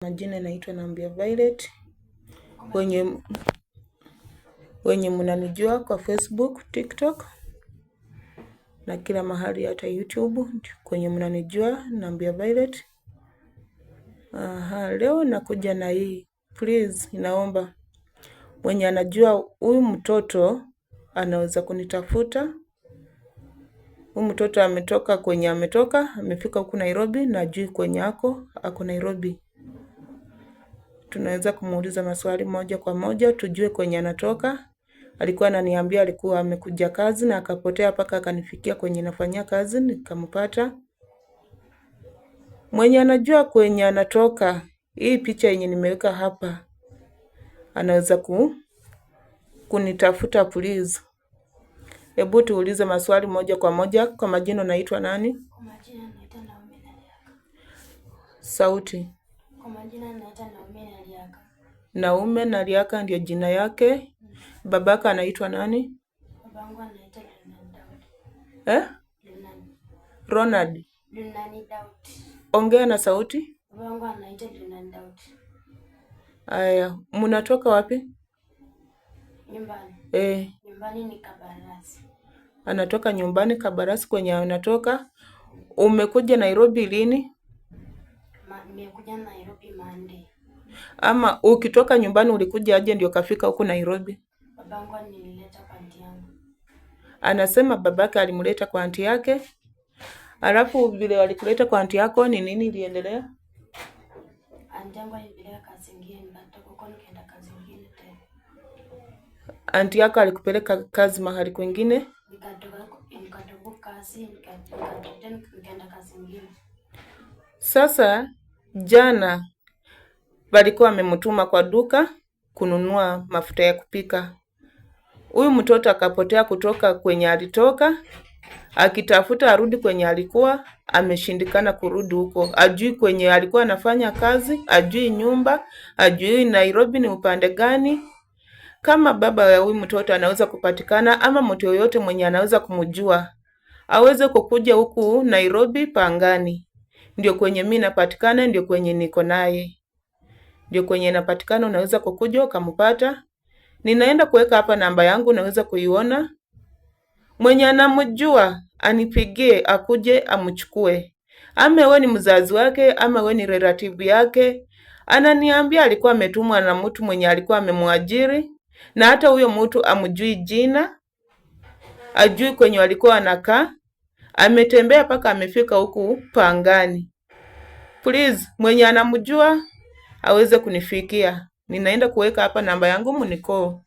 Majina naitwa Nambia Violet. Wenye mnanijua kwa Facebook, TikTok na kila mahali, hata YouTube kwenye mnanijua Nambia Violet. Leo nakuja na hii. Please, inaomba mwenye anajua huyu mtoto anaweza kunitafuta. Huyu mtoto ametoka kwenye amefika huku Nairobi, na juu kwenye ako Nairobi. Tunaweza kumuuliza maswali moja kwa moja tujue kwenye anatoka. Alikuwa ananiambia alikuwa amekuja kazi na akapotea paka akanifikia kwenye nafanyia kazi nikampata. Mwenye anajua kwenye anatoka, hii picha yenye nimeweka hapa, anaweza kunitafuta please. Hebu tuulize maswali moja kwa moja. Kwa majina unaitwa nani? Kwa majina naitwa Naomi Naliaka. Sauti. Kwa majina naitwa Naomi Naliaka. Naomi Naliaka ndio jina yake. Babaka anaitwa nani? Babangu anaitwa Leonard Daud. Ronald. Leonard Daud. Ongea na sauti. Babangu anaitwa Leonard Daud. Aya, mnatoka wapi? Nyumbani. Nyumbani ni Kabarasi. Anatoka nyumbani Kabarasi kwenye anatoka. Umekuja Nairobi lini? Nimekuja Nairobi Monday. Ama ukitoka nyumbani ulikuja aje ndio kafika huku Nairobi? Babangu alinileta kwa aunti yangu. Anasema babake alimleta kwa aunti yake. Alafu vile walikuleta kwa aunti yako ni nini iliendelea? Aunti yangu alinipeleka kazi nyingine, nikatoka huko nikaenda kazi nyingine tena. Aunti yako alikupeleka kazi mahali kwingine? Nikatoka kazi nikaenda kazi nyingine. Sasa jana walikuwa wamemtuma kwa duka kununua mafuta ya kupika. Huyu mtoto akapotea kutoka kwenye alitoka, akitafuta arudi kwenye alikuwa, ameshindikana kurudi huko. Ajui kwenye alikuwa anafanya kazi, ajui nyumba, ajui Nairobi ni upande gani. Kama baba ya huyu mtoto anaweza kupatikana, ama mtu yoyote mwenye anaweza kumjua, aweze kukuja huku Nairobi Pangani. Ndio kwenye mimi napatikana, ndio kwenye niko naye. Ndio kwenye napatikana, unaweza kukuja ukampata. Ninaenda kuweka hapa namba yangu, unaweza kuiona. Mwenye anamjua anipigie akuje amchukue. Ama wewe ni mzazi wake, ama wewe ni relative yake. Ananiambia alikuwa ametumwa na mtu mwenye alikuwa amemwajiri, na hata huyo mtu amjui jina, ajui kwenye alikuwa anakaa. Ametembea paka amefika huku Pangani. Please, mwenye anamjua aweze kunifikia. Ninaenda kuweka hapa namba yangu mnikoo.